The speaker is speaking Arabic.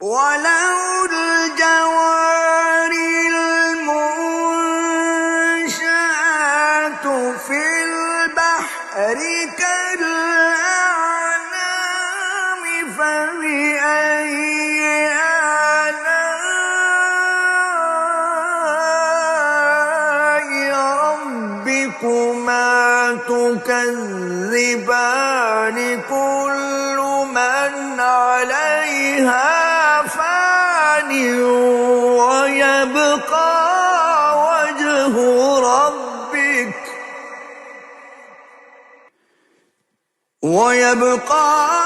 وله الجوار المنشآت في البحر كالأعلام فبأي آلاء ربكما تكذبان كل من عليها فان ويبقى